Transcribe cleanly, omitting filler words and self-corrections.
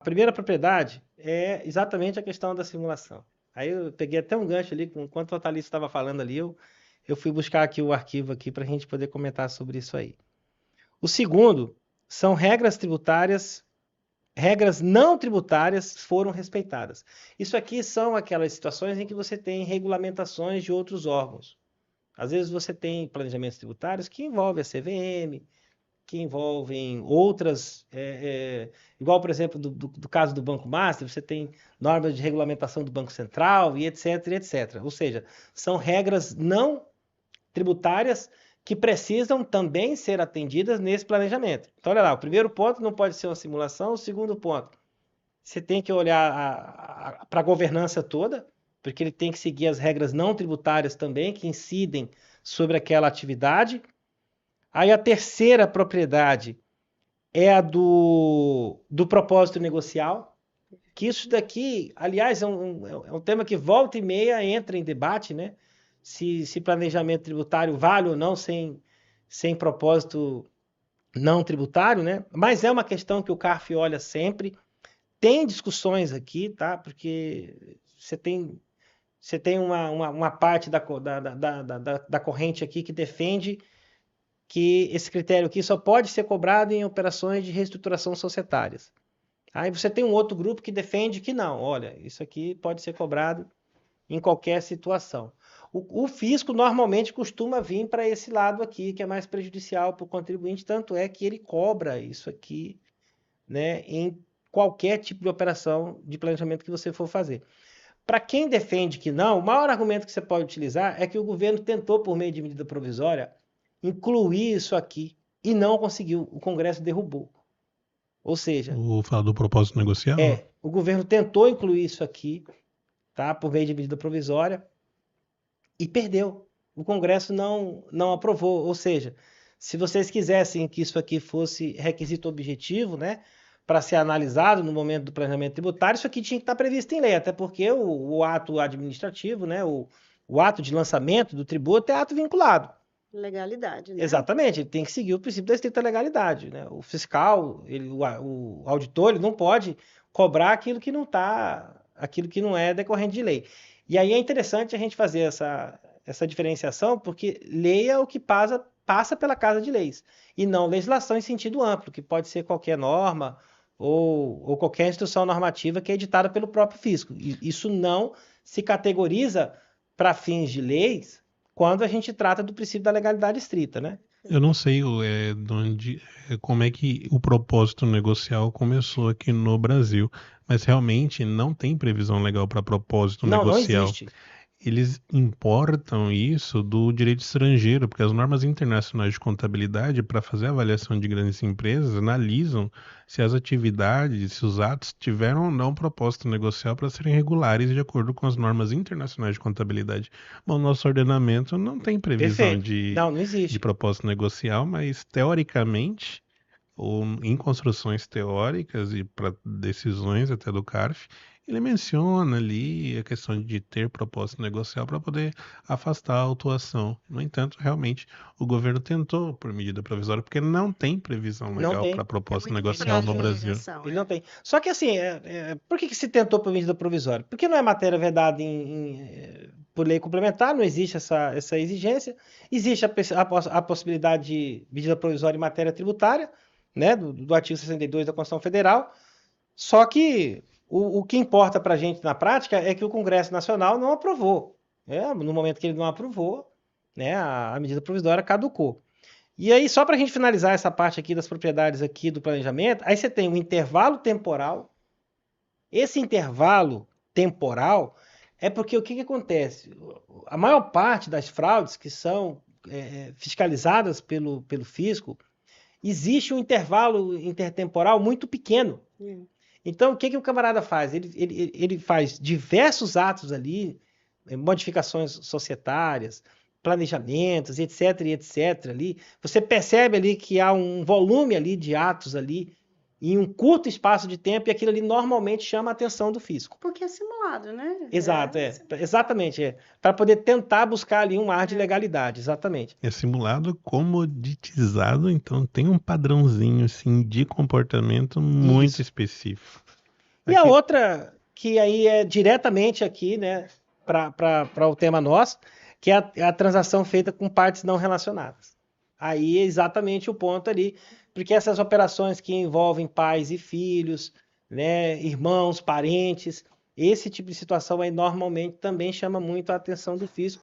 A primeira propriedade é exatamente a questão da simulação. Aí eu peguei até um gancho ali, enquanto o Thalissa estava falando ali, eu fui buscar aqui o arquivo aqui para a gente poder comentar sobre isso aí. O segundo são regras tributárias, regras não tributárias foram respeitadas. Isso aqui são aquelas situações em que você tem regulamentações de outros órgãos. Às vezes você tem planejamentos tributários que envolvem a CVM, que envolvem outras, igual, por exemplo, do caso do Banco Master, você tem normas de regulamentação do Banco Central e etc, e etc. Ou seja, são regras não tributárias que precisam também ser atendidas nesse planejamento. Então, olha lá, o primeiro ponto não pode ser uma simulação, o segundo ponto, você tem que olhar para a governança toda, porque ele tem que seguir as regras não tributárias também, que incidem sobre aquela atividade. Aí a terceira propriedade é a do propósito negocial, que isso daqui, aliás, é um tema que volta e meia entra em debate, né? Se planejamento tributário vale ou não sem propósito não tributário, né? Mas é uma questão que o CARF olha sempre. Tem discussões aqui, tá? Porque você tem uma parte da corrente aqui que defende que esse critério aqui só pode ser cobrado em operações de reestruturação societárias. Aí você tem um outro grupo que defende que não, olha, isso aqui pode ser cobrado em qualquer situação. O fisco normalmente costuma vir para esse lado aqui, que é mais prejudicial para o contribuinte, tanto é que ele cobra isso aqui, né, em qualquer tipo de operação de planejamento que você for fazer. Para quem defende que não, o maior argumento que você pode utilizar é que o governo tentou, por meio de medida provisória, incluir isso aqui e não conseguiu. O Congresso derrubou. Ou seja, O falar do propósito negocial? o governo tentou incluir isso aqui, tá, por meio de medida provisória e perdeu. O Congresso não aprovou. Ou seja, se vocês quisessem que isso aqui fosse requisito objetivo, né, para ser analisado no momento do planejamento tributário, isso aqui tinha que estar previsto em lei, até porque o ato administrativo, né, o ato de lançamento do tributo é ato vinculado. Legalidade, né? Exatamente, ele tem que seguir o princípio da estrita legalidade, né? O fiscal, o auditor, ele não pode cobrar aquilo que não é decorrente de lei. E aí é interessante a gente fazer essa diferenciação, porque lei é o que passa pela Casa de Leis, e não legislação em sentido amplo, que pode ser qualquer norma ou qualquer instrução normativa que é editada pelo próprio fisco. E isso não se categoriza para fins de leis quando a gente trata do princípio da legalidade estrita, né? Eu não sei como é que o propósito negocial começou aqui no Brasil, mas realmente não tem previsão legal para propósito Não negocial. existe. Eles importam isso do direito estrangeiro, porque as normas internacionais de contabilidade, para fazer a avaliação de grandes empresas, analisam se as atividades, se os atos tiveram ou não propósito negocial para serem regulares de acordo com as normas internacionais de contabilidade. Bom, nosso ordenamento não tem previsão Perfeito. Não de existe. propósito negocial, mas teoricamente, ou em construções teóricas e para decisões até do CARF, ele menciona ali a questão de ter propósito negocial para poder afastar a autuação. No entanto, realmente, o governo tentou por medida provisória, porque não tem previsão Não legal para tem. É propósito muito negocial no frágil a Brasil. legislação, Ele não tem. Só que assim, por que se tentou por medida provisória? Porque não é matéria vedada por lei complementar, não existe essa exigência. Existe a possibilidade de medida provisória em matéria tributária, né, do artigo 62 da Constituição Federal. Só que o que importa para a gente na prática é que o Congresso Nacional não aprovou. No momento que ele não aprovou, né, a medida provisória caducou. E aí, só para a gente finalizar essa parte aqui das propriedades aqui do planejamento, aí você tem um intervalo temporal. Esse intervalo temporal é porque o que acontece? A maior parte das fraudes que são fiscalizadas pelo fisco, existe um intervalo intertemporal muito pequeno. Então, o que o camarada faz? Ele faz diversos atos ali, modificações societárias, planejamentos, etc, etc ali. Você percebe ali que há um volume ali de atos ali em um curto espaço de tempo e aquilo ali normalmente chama a atenção do fisco. Porque é simulado, né? Exato, exatamente, para poder tentar buscar ali um ar de legalidade, exatamente. É simulado comoditizado, então tem um padrãozinho assim, de comportamento muito Isso. específico. E a outra, que aí é diretamente aqui, né, para o tema nosso, que é a transação feita com partes não relacionadas. Aí é exatamente o ponto ali, porque essas operações que envolvem pais e filhos, né, irmãos, parentes, esse tipo de situação aí normalmente também chama muito a atenção do fisco,